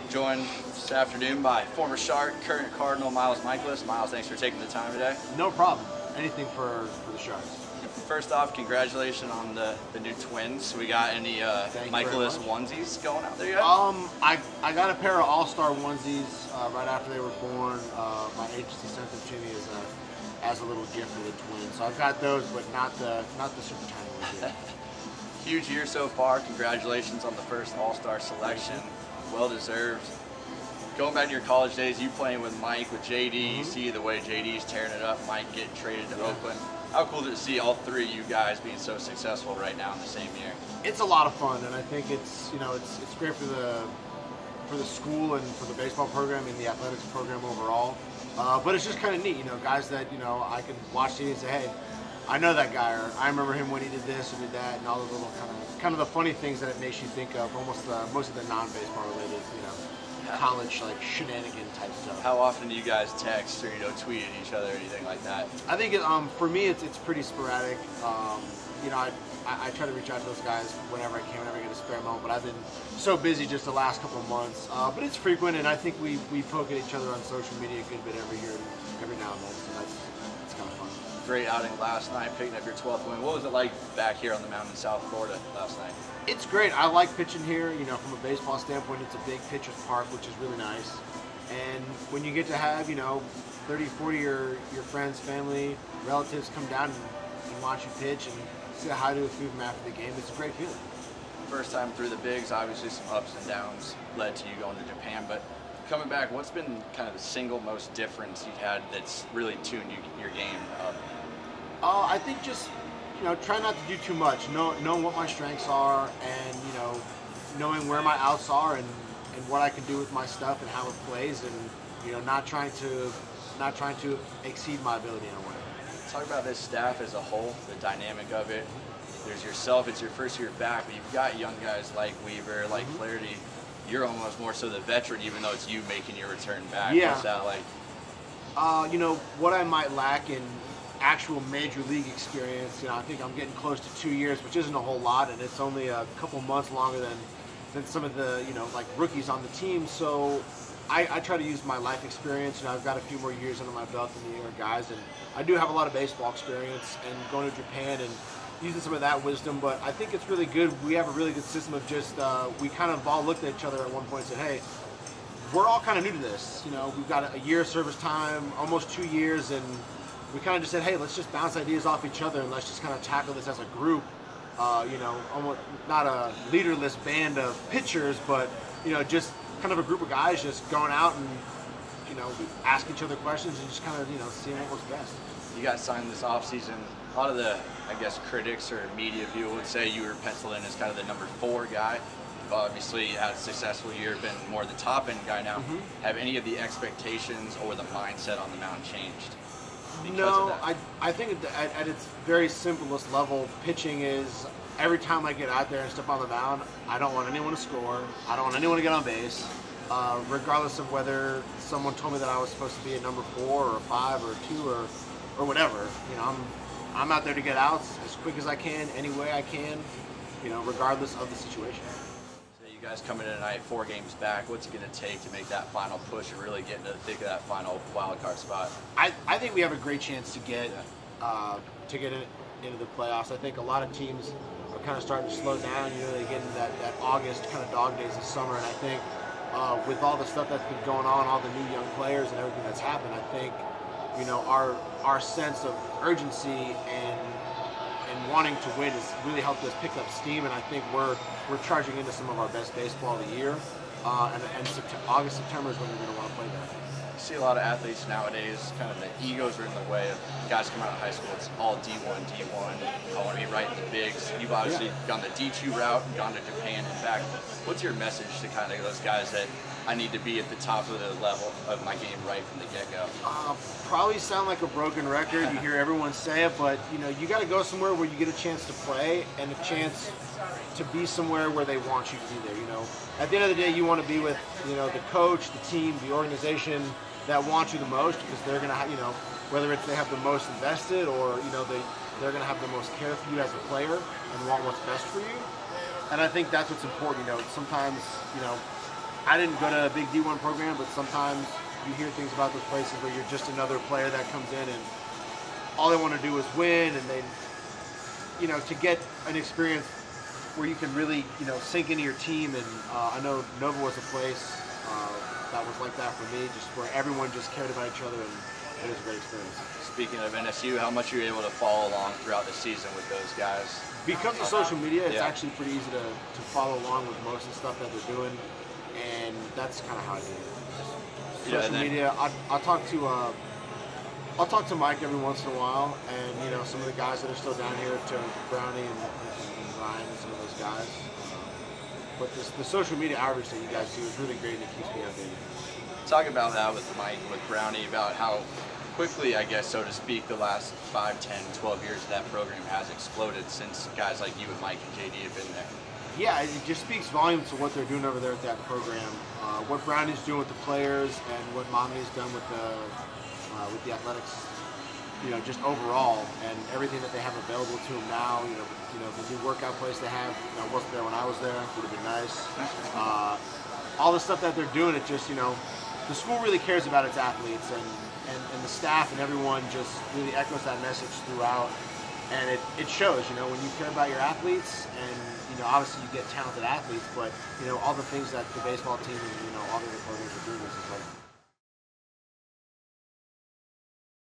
Joined this afternoon by former Shark, current Cardinal, Mikolas. Miles, thanks for taking the time today. No problem. Anything for the Sharks. First off, congratulations on the new twins. We got any Mikolas onesies going out there yet? I got a pair of all-star onesies right after they were born. My agency sent them to me as a little gift for the twins. So I've got those, but not the super tiny ones yet. Huge year so far. Congratulations on the first all-star selection. Well deserved. Going back to your college days, you playing with Mike, with JD, you see the way JD's tearing it up, Mike getting traded to Oakland. How cool is it to see all three of you guys being so successful right now in the same year? It's a lot of fun, and I think it's it's great for the school and for the baseball program and the athletics program overall. But it's just kind of neat, guys that I can watch TV and say, hey, I know that guy, or I remember him when he did this or did that, and all the little kind of the funny things that it makes you think of, almost most of the non-baseball related, college like shenanigan type stuff. How often do you guys text or tweet at each other or anything like that? I think for me it's pretty sporadic. I try to reach out to those guys whenever I can, whenever I get a spare moment. But I've been so busy just the last couple of months. But it's frequent, and I think we poke at each other on social media a good bit every now and then. So it's kind of fun. Great outing last night, picking up your 12th win. What was it like back here on the mountain in South Florida last night? It's great. I like pitching here. From a baseball standpoint, it's a big pitcher's park, which is really nice. And when you get to have 30, 40 your friends, family, relatives come down and watch you pitch and say hi to a few of them after the game, it's a great feeling. First time through the bigs, obviously some ups and downs led to you going to Japan, but coming back, what's been kind of the single most difference you've had that's really tuned your game up? I think just try not to do too much. Knowing what my strengths are, and knowing where my outs are, and what I can do with my stuff and how it plays, and not trying to exceed my ability in a way. Talk about this staff as a whole, the dynamic of it. There's yourself, it's your first year back, but you've got young guys like Weaver, like Flaherty. You're almost more so the veteran, even though it's you making your return back. Yeah. What's that like? What I might lack in actual major league experience, I think I'm getting close to 2 years, which isn't a whole lot, and it's only a couple months longer than some of the like rookies on the team. So I try to use my life experience. I've got a few more years under my belt than the younger guys, and I do have a lot of baseball experience and going to Japan and using some of that wisdom. But I think it's really good. We have a really good system of just we kind of all looked at each other at one point and said, hey, we're all kind of new to this. We've got a year of service time, almost 2 years, and we kind of just said, hey, let's just bounce ideas off each other and let's just kind of tackle this as a group. Almost not a leaderless band of pitchers, but just kind of a group of guys just going out and ask each other questions and just kind of seeing what works best. You got signed this offseason. A lot of the, critics or media people would say you were penciled in as kind of the number 4 guy. You've obviously had a successful year, been more the top end guy now. Have any of the expectations or the mindset on the mound changed? No, I think at its very simplest level, pitching is every time I get out there and step on the mound, I don't want anyone to score. I don't want anyone to get on base, regardless of whether someone told me that I was supposed to be a number 4 or a 5 or a 2 or whatever. I'm out there to get outs as quick as I can, any way I can, regardless of the situation. You guys coming in tonight, 4 games back. What's it going to take to make that final push and really get into the thick of that final wild card spot? I think we have a great chance to get into the playoffs. I think a lot of teams are kind of starting to slow down. They get into that August kind of dog days of summer, and I think with all the stuff that's been going on, all the new young players and everything that's happened, I think our sense of urgency and wanting to win has really helped us pick up steam, and I think we're charging into some of our best baseball of the year, and August, September is when we're going to want to play that. You see a lot of athletes nowadays, kind of the egos are in the way of guys coming out of high school. It's all D1, I want to be right in the bigs. You've obviously gone the D2 route and gone to Japan and back. What's your message to kind of those guys that I need to be at the top of the level of my game right from the get-go? Probably sound like a broken record. You hear everyone say it, but you got to go somewhere where you get a chance to play and a chance to be somewhere where they want you to be there. At the end of the day, you want to be with the coach, the team, the organization that want you the most, because they're going to have whether it's they have the most invested or they're going to have the most care for you as a player and want what's best for you. And I think that's what's important. Sometimes I didn't go to a big D1 program, but sometimes you hear things about those places where you're just another player that comes in and all they want to do is win, and they, to get an experience where you can really, sink into your team. And I know Nova was a place that was like that for me, just where everyone just cared about each other, and it was a great experience. Speaking of NSU, how much were you able to follow along throughout the season with those guys? Because of social media, it's actually pretty easy to follow along with most of the stuff that they're doing, and that's kind of how I do it. Social media. I'll talk to Mike every once in a while, and some of the guys that are still down here, to Brownie and Ryan and some of those guys. But the social media outreach that you guys do is really great, and it keeps me updated. Talk about that with Mike, with Brownie, about how quickly, I guess, so to speak, the last 5, 10, 12 years that program has exploded since guys like you and Mike and JD have been there. Yeah, it just speaks volumes to what they're doing over there at that program. What Brownie's doing with the players, and what Mommy's done with the athletics, just overall, and everything that they have available to them now. The new workout place they have. I wasn't there when I was there. Would have been nice. All the stuff that they're doing, it just, the school really cares about its athletes, and the staff and everyone just really echoes that message throughout. And it shows, when you care about your athletes, and obviously you get talented athletes, but all the things that the baseball team and all the other programs are doing is like